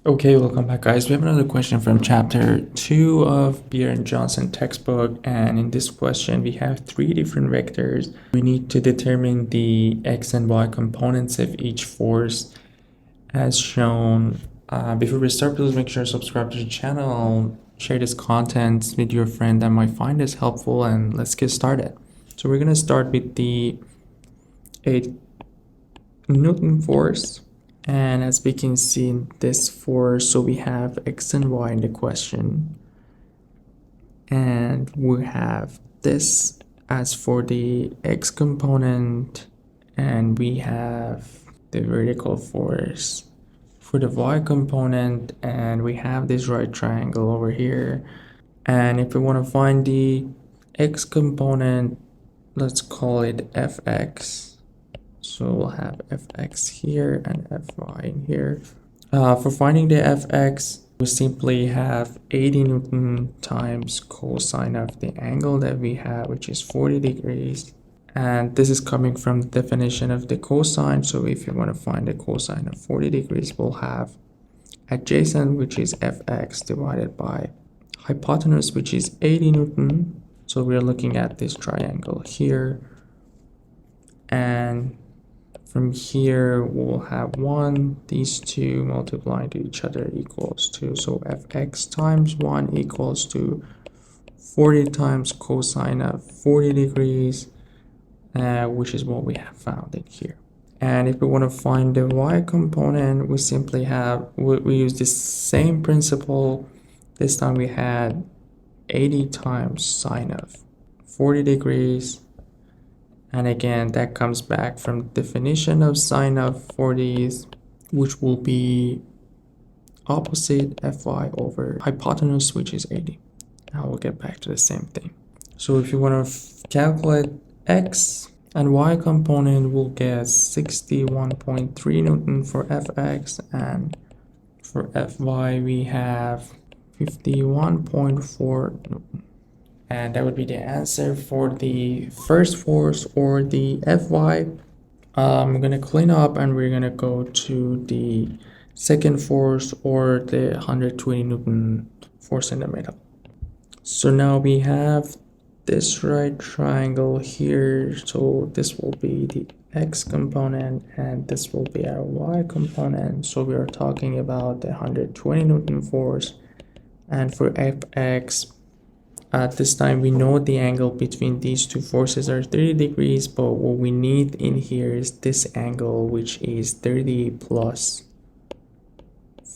Okay, welcome back, guys. We have another question from chapter 2 of Beer and Johnston textbook, and in this question we have three different vectors. We need to determine the x and y components of each force as shown. Before we start, please make sure to subscribe to the channel, share this content with your friend that might find this helpful, and let's get started. So we're going to start with the 8 Newton force. And as we can see in this force, so we have x and y in the question. And we have this as for the x component, and we have the vertical force for the y component, and we have this right triangle over here. And if we want to find the x component, let's call it fx. So we'll have fx here and fy in here. For finding the fx, we simply have 80 Newton times cosine of the angle that we have, which is 40 degrees. And this is coming from the definition of the cosine. So if you want to find the cosine of 40 degrees, we'll have adjacent, which is fx, divided by hypotenuse, which is 80 Newton. So we're looking at this triangle here. And from here, we'll have 1, these two multiplying to each other equals 2. So fx times 1 equals to 40 times cosine of 40 degrees, which is what we have found in here. And if we want to find the y component, we simply we use the same principle. This time we had 80 times sine of 40 degrees. And again, that comes back from the definition of sine of 40, which will be opposite fy over hypotenuse, which is 80. Now we'll get back to the same thing. So if you want to calculate x and y component, we'll get 61.3 Newton for fx, and for fy we have 51.4 Newton. And that would be the answer for the first force, or the Fy. I'm going to clean up and we're going to go to the second force, or the 120 Newton force in the middle. So now we have this right triangle here. So this will be the x component and this will be our y component. So we are talking about the 120 Newton force. And for Fx, at this time, we know the angle between these two forces are 30 degrees, but what we need in here is this angle, which is 30 plus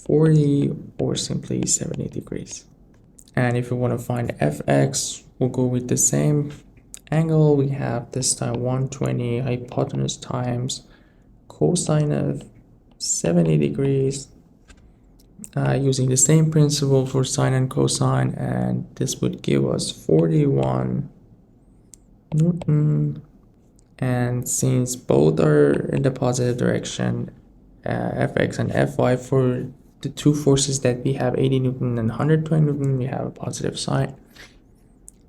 40, or simply 70 degrees. And if we want to find fx, we'll go with the same angle. We have this time 120 hypotenuse times cosine of 70 degrees. Using the same principle for sine and cosine, and this would give us 41 Newton. And since both are in the positive direction, fx and fy, for the two forces that we have 80 Newton and 120 Newton, we have a positive sign.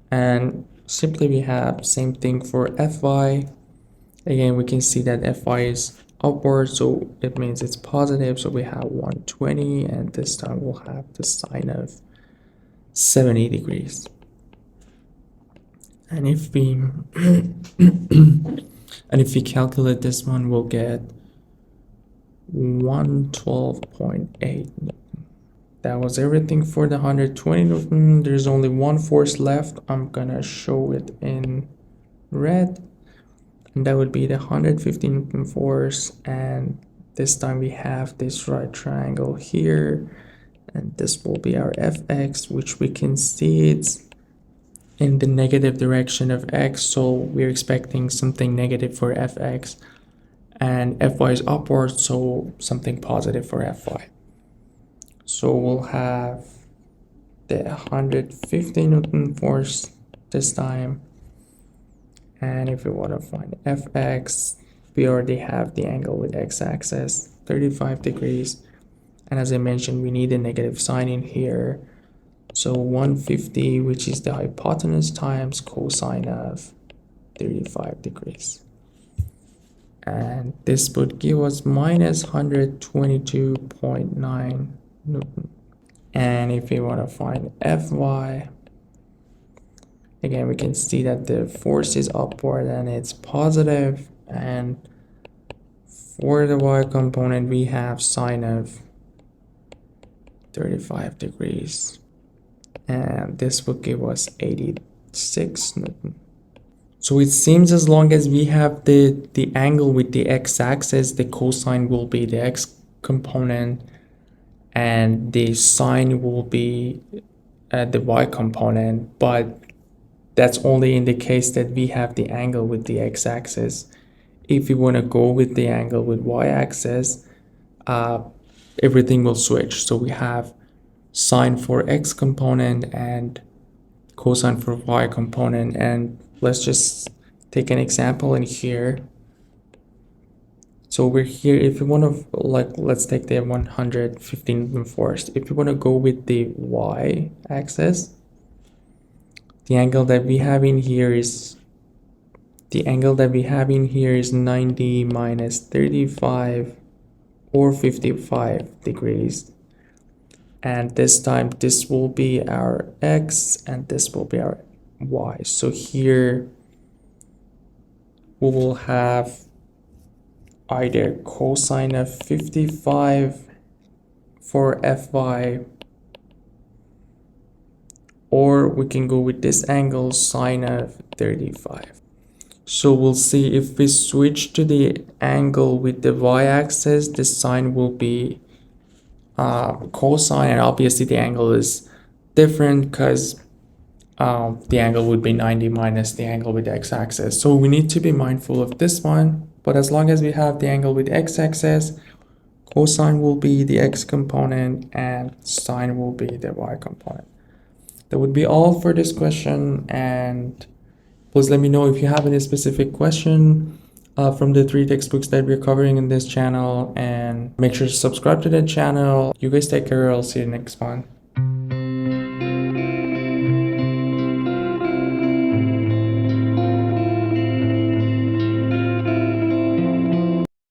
And simply we have same thing for fy. Again, we can see that fy is upward, so it means it's positive. So we have 120, and this time we'll have the sine of 70 degrees. And if we calculate this one, we'll get 112.8 Newton. That was everything for the 120 Newton. There's only one force left. I'm gonna show it in red. And that would be the 150 Newton force, and this time we have this right triangle here, and this will be our fx, which we can see it's in the negative direction of x, so we're expecting something negative for fx, and fy is upward, so something positive for fy. So we'll have the 150 Newton force this time. And if we want to find fx, we already have the angle with x-axis, 35 degrees. And as I mentioned, we need a negative sign in here. So 150, which is the hypotenuse, times cosine of 35 degrees. And this would give us minus 122.9 Newton. And if we want to find Fy, again, we can see that the force is upward and it's positive, and for the y component, we have sine of 35 degrees, and this will give us 86 Newton. So it seems as long as we have the angle with the x-axis, the cosine will be the x component, and the sine will be the y component, but that's only in the case that we have the angle with the x-axis. If you want to go with the angle with y-axis, everything will switch. So we have sine for x component and cosine for y component. And let's just take an example in here. So we're here, if you want to, like, let's take the 115 Newton force. If you want to go with the y-axis, the angle that we have in here is 90 minus 35 or 55 degrees. And this time this will be our x and this will be our y. So here we will have either cosine of 55 for Fy, or we can go with this angle, sine of 35. So we'll see if we switch to the angle with the y-axis, the sine will be cosine, and obviously the angle is different because the angle would be 90 minus the angle with the x-axis. So we need to be mindful of this one, but as long as we have the angle with x-axis, cosine will be the x component and sine will be the y component. That would be all for this question, and please let me know if you have any specific question from the 3 textbooks that we're covering in this channel, and make sure to subscribe to the channel. You guys take care. I'll see you next one.